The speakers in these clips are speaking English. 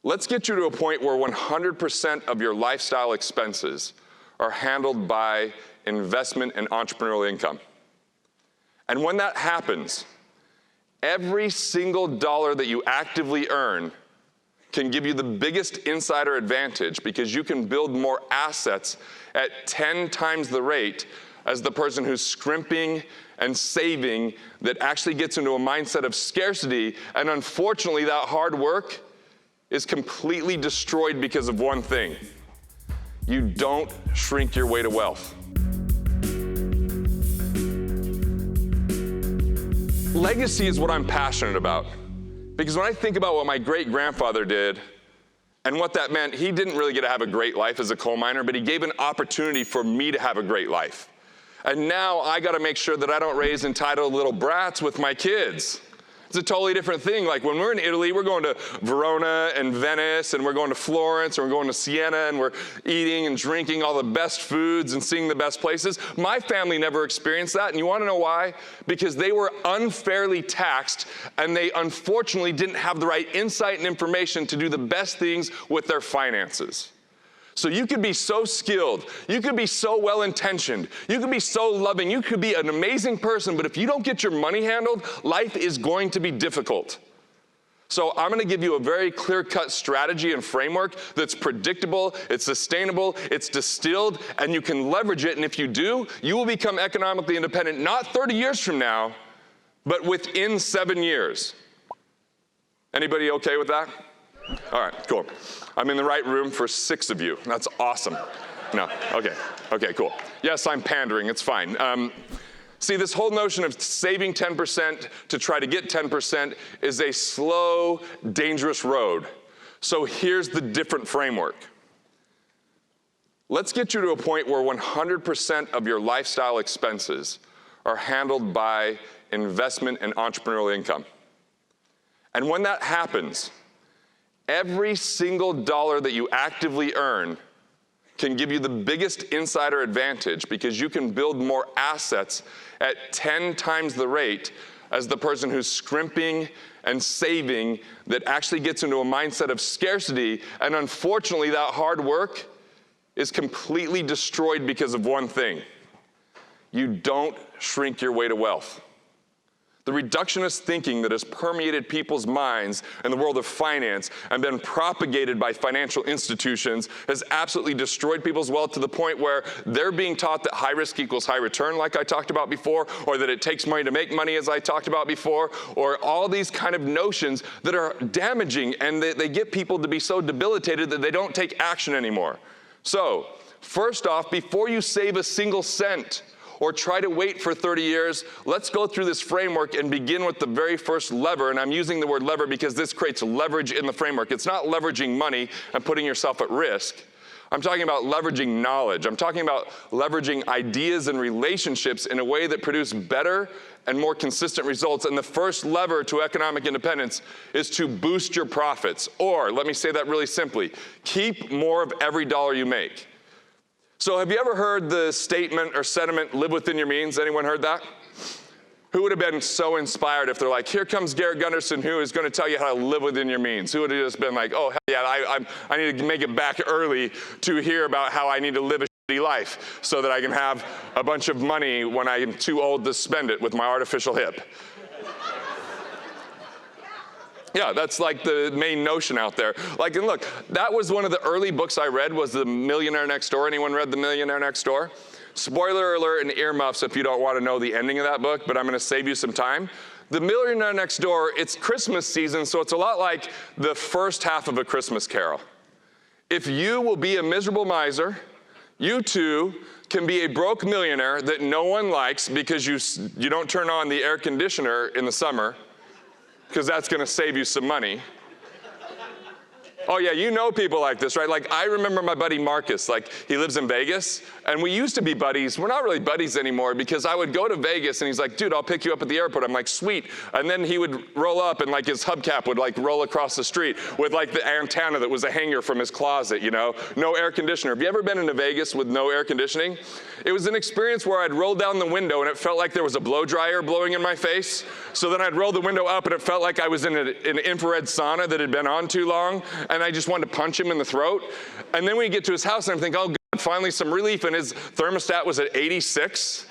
Let's get you to a point where 100% of your lifestyle expenses are handled by investment and entrepreneurial income. And when that happens, every single dollar that you actively earn can give you the biggest insider advantage because you can build more assets at 10 times the rate as the person who's scrimping and saving that actually gets into a mindset of scarcity. And unfortunately, that hard work is completely destroyed because of one thing. You don't shrink your way to wealth. Legacy is what I'm passionate about. Because when I think about what my great-grandfather did and what that meant, he didn't really get to have a great life as a coal miner, but he gave an opportunity for me to have a great life. And now I gotta make sure that I don't raise entitled little brats with my kids. It's a totally different thing. Like when we're in Italy, we're going to Verona and Venice, and we're going to Florence, and we're going to Siena, and we're eating and drinking all the best foods and seeing the best places. My family never experienced that, and you wanna know why? Because they were unfairly taxed, and they unfortunately didn't have the right insight and information to do the best things with their finances. So you could be so skilled, you could be so well-intentioned, you could be so loving, you could be an amazing person, but if you don't get your money handled, life is going to be difficult. So I'm gonna give you a very clear-cut strategy and framework that's predictable, it's sustainable, it's distilled, and you can leverage it, and if you do, you will become economically independent, not 30 years from now, but within 7 years. Anybody okay with that? All right, cool. I'm in the right room for 6 of you. That's awesome. No, okay, cool. Yes, I'm pandering, it's fine. See, this whole notion of saving 10% to try to get 10% is a slow, dangerous road. So here's the different framework. Let's get you to a point where 100% of your lifestyle expenses are handled by investment and entrepreneurial income. And when that happens, every single dollar that you actively earn can give you the biggest insider advantage because you can build more assets at 10 times the rate as the person who's scrimping and saving that actually gets into a mindset of scarcity. And unfortunately, that hard work is completely destroyed because of one thing. You don't shrink your way to wealth. The reductionist thinking that has permeated people's minds in the world of finance and been propagated by financial institutions has absolutely destroyed people's wealth to the point where they're being taught that high risk equals high return, like I talked about before, or that it takes money to make money, as I talked about before, or all these kind of notions that are damaging, and they get people to be so debilitated that they don't take action anymore. So, first off, before you save a single cent, or try to wait for 30 years, let's go through this framework and begin with the very first lever. And I'm using the word lever because this creates leverage in the framework. It's not leveraging money and putting yourself at risk. I'm talking about leveraging knowledge. I'm talking about leveraging ideas and relationships in a way that produce better and more consistent results. And the first lever to economic independence is to boost your profits. Or, let me say that really simply, keep more of every dollar you make. So have you ever heard the statement or sentiment, live within your means? Anyone heard that? Who would have been so inspired if they're like, here comes Garrett Gunderson who is going to tell you how to live within your means? Who would have just been like, oh, hell yeah, I need to make it back early to hear about how I need to live a shitty life so that I can have a bunch of money when I'm too old to spend it with my artificial hip. Yeah, that's like the main notion out there. Like, and look, that was one of the early books I read was The Millionaire Next Door. Anyone read The Millionaire Next Door? Spoiler alert and earmuffs if you don't want to know the ending of that book, but I'm going to save you some time. The Millionaire Next Door, it's Christmas season, so it's a lot like the first half of A Christmas Carol. If you will be a miserable miser, you too can be a broke millionaire that no one likes because you don't turn on the air conditioner in the summer, because that's going to save you some money. Oh yeah, you know people like this, right? Like I remember my buddy Marcus, like he lives in Vegas, and we used to be buddies. We're not really buddies anymore because I would go to Vegas and he's like, dude, I'll pick you up at the airport. I'm like, sweet. And then he would roll up and like his hubcap would like roll across the street with like the antenna that was a hanger from his closet, you know? No air conditioner. Have you ever been into Vegas with no air conditioning? It was an experience where I'd roll down the window and it felt like there was a blow dryer blowing in my face. So then I'd roll the window up and it felt like I was in an infrared sauna that had been on too long. And and I just wanted to punch him in the throat. And then we get to his house, and I'm thinking, oh God, finally some relief, and his thermostat was at 86.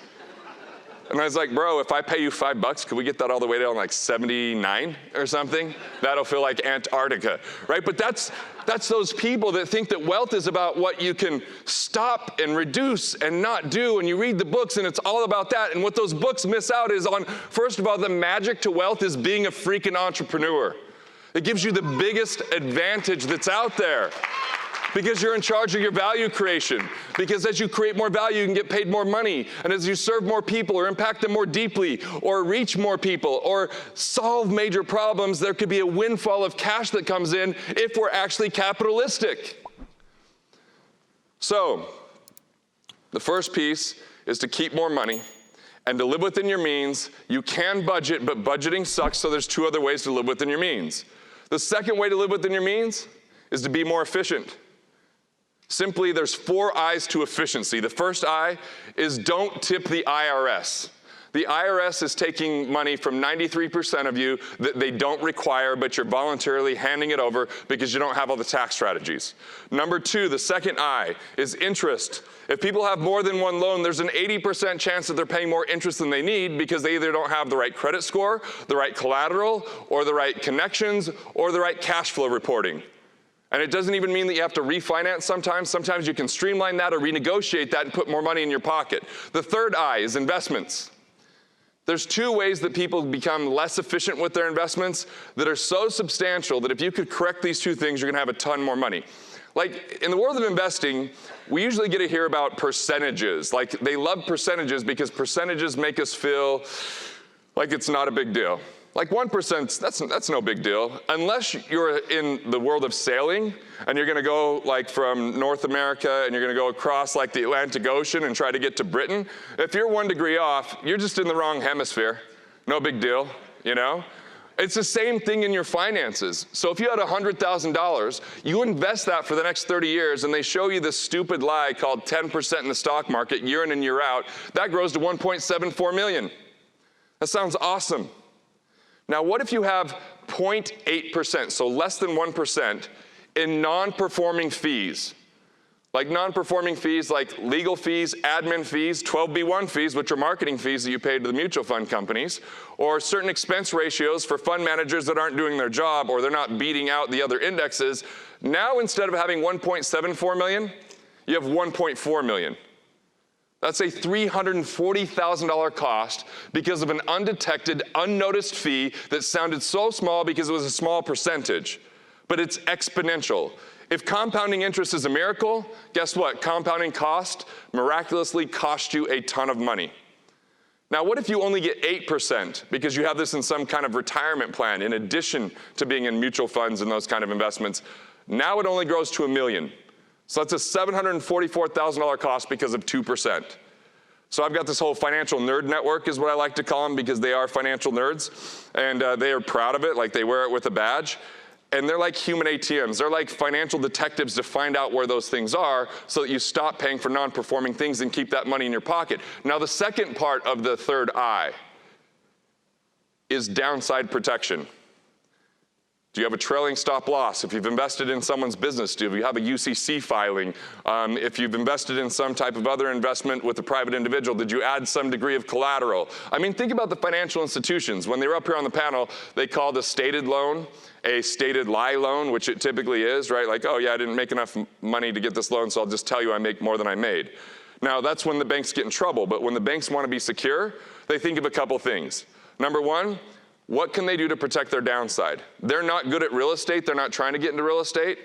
And I was like, bro, if I pay you $5, could we get that all the way down like 79 or something? That'll feel like Antarctica, right? But that's those people that think that wealth is about what you can stop and reduce and not do. And you read the books and it's all about that. And what those books miss out is on, first of all, the magic to wealth is being a freaking entrepreneur. It gives you the biggest advantage that's out there. Because you're in charge of your value creation. Because as you create more value, you can get paid more money. And as you serve more people or impact them more deeply or reach more people or solve major problems, there could be a windfall of cash that comes in if we're actually capitalistic. So, the first piece is to keep more money and to live within your means. You can budget, but budgeting sucks, so there's two other ways to live within your means. The second way to live within your means is to be more efficient. Simply, there's 4 I's to efficiency. The first I is don't tip the IRS. The IRS is taking money from 93% of you that they don't require, but you're voluntarily handing it over because you don't have all the tax strategies. Number 2, the second I is interest. If people have more than one loan, there's an 80% chance that they're paying more interest than they need because they either don't have the right credit score, the right collateral, or the right connections, or the right cash flow reporting. And it doesn't even mean that you have to refinance sometimes. Sometimes you can streamline that or renegotiate that and put more money in your pocket. The third I is investments. There's 2 ways that people become less efficient with their investments that are so substantial that if you could correct these 2 things, you're gonna have a ton more money. Like in the world of investing, we usually get to hear about percentages. Like they love percentages because percentages make us feel like it's not a big deal. Like 1%, that's no big deal. Unless you're in the world of sailing and you're gonna go like from North America and you're gonna go across like the Atlantic Ocean and try to get to Britain. If you're 1 degree off, you're just in the wrong hemisphere. No big deal, you know? It's the same thing in your finances. So if you had $100,000, you invest that for the next 30 years and they show you this stupid lie called 10% in the stock market year in and year out, that grows to 1.74 million. That sounds awesome. Now, what if you have 0.8%, so less than 1%, in non-performing fees? Like non-performing fees like legal fees, admin fees, 12B1 fees, which are marketing fees that you pay to the mutual fund companies, or certain expense ratios for fund managers that aren't doing their job or they're not beating out the other indexes. Now, instead of having 1.74 million, you have 1.4 million. That's a $340,000 cost because of an undetected, unnoticed fee that sounded so small because it was a small percentage, but it's exponential. If compounding interest is a miracle, guess what? Compounding cost miraculously cost you a ton of money. Now, what if you only get 8% because you have this in some kind of retirement plan in addition to being in mutual funds and those kind of investments? Now it only grows to $1 million. So that's a $744,000 cost because of 2%. So I've got this whole financial nerd network is what I like to call them because they are financial nerds and they are proud of it, like they wear it with a badge. And they're like human ATMs. They're like financial detectives to find out where those things are so that you stop paying for non-performing things and keep that money in your pocket. Now the second part of the third I is downside protection. Do you have a trailing stop loss? If you've invested in someone's business, do you have a UCC filing? If you've invested in some type of other investment with a private individual, did you add some degree of collateral? I mean, think about the financial institutions. When they were up here on the panel, they called a stated loan a stated lie loan, which it typically is, right? Like, oh yeah, I didn't make enough money to get this loan, so I'll just tell you I make more than I made. Now, that's when the banks get in trouble, but when the banks want to be secure, they think of a couple things. Number 1, what can they do to protect their downside? They're not good at real estate. They're not trying to get into real estate.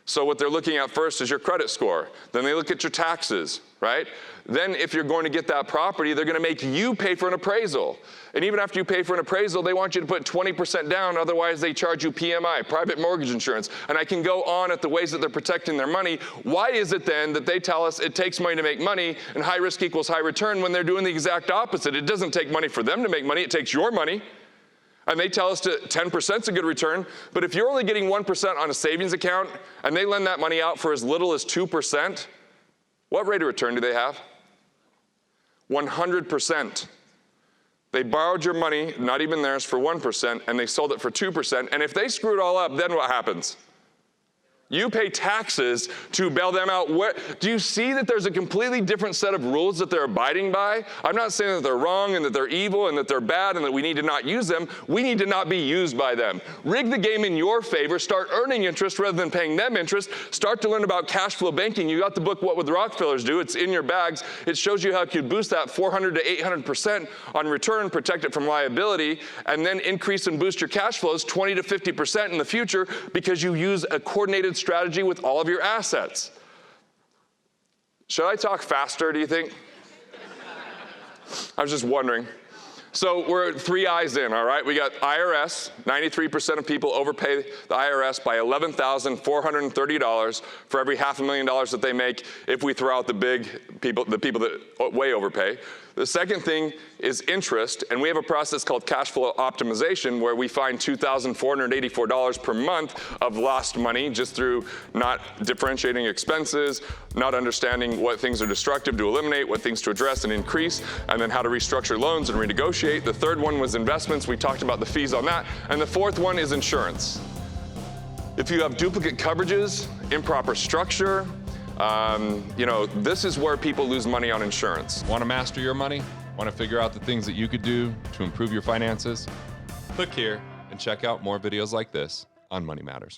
So what they're looking at first is your credit score. Then they look at your taxes, right? Then if you're going to get that property, they're going to make you pay for an appraisal. And even after you pay for an appraisal, they want you to put 20% down. Otherwise, they charge you PMI, private mortgage insurance. And I can go on at the ways that they're protecting their money. Why is it then that they tell us it takes money to make money and high risk equals high return when they're doing the exact opposite? It doesn't take money for them to make money. It takes your money. And they tell us 10% is a good return, but if you're only getting 1% on a savings account and they lend that money out for as little as 2%, what rate of return do they have? 100%. They borrowed your money, not even theirs, for 1%, and they sold it for 2%, and if they screw it all up, then what happens? You pay taxes to bail them out. Do you see that there's a completely different set of rules that they're abiding by? I'm not saying that they're wrong and that they're evil and that they're bad and that we need to not use them. We need to not be used by them. Rig the game in your favor. Start earning interest rather than paying them interest. Start to learn about cash flow banking. You got the book, What Would the Rockefellers Do? It's in your bags. It shows you how you could boost that 400 to 800% on return, protect it from liability, and then increase and boost your cash flows 20 to 50% in the future because you use a coordinated strategy with all of your assets. Should I talk faster, do you think? I was just wondering. So we're 3 eyes in, all right? We got IRS. 93% of people overpay the IRS by $11,430 for every $500,000 that they make if we throw out the people that way overpay. The second thing is interest, and we have a process called cash flow optimization where we find $2,484 per month of lost money just through not differentiating expenses, not understanding what things are destructive to eliminate, what things to address and increase, and then how to restructure loans and renegotiate. The third one was investments. We talked about the fees on that. And the fourth one is insurance. If you have duplicate coverages, improper structure, this is where people lose money on insurance. Want to master your money? Want to figure out the things that you could do to improve your finances? Click here and check out more videos like this on Money Matters.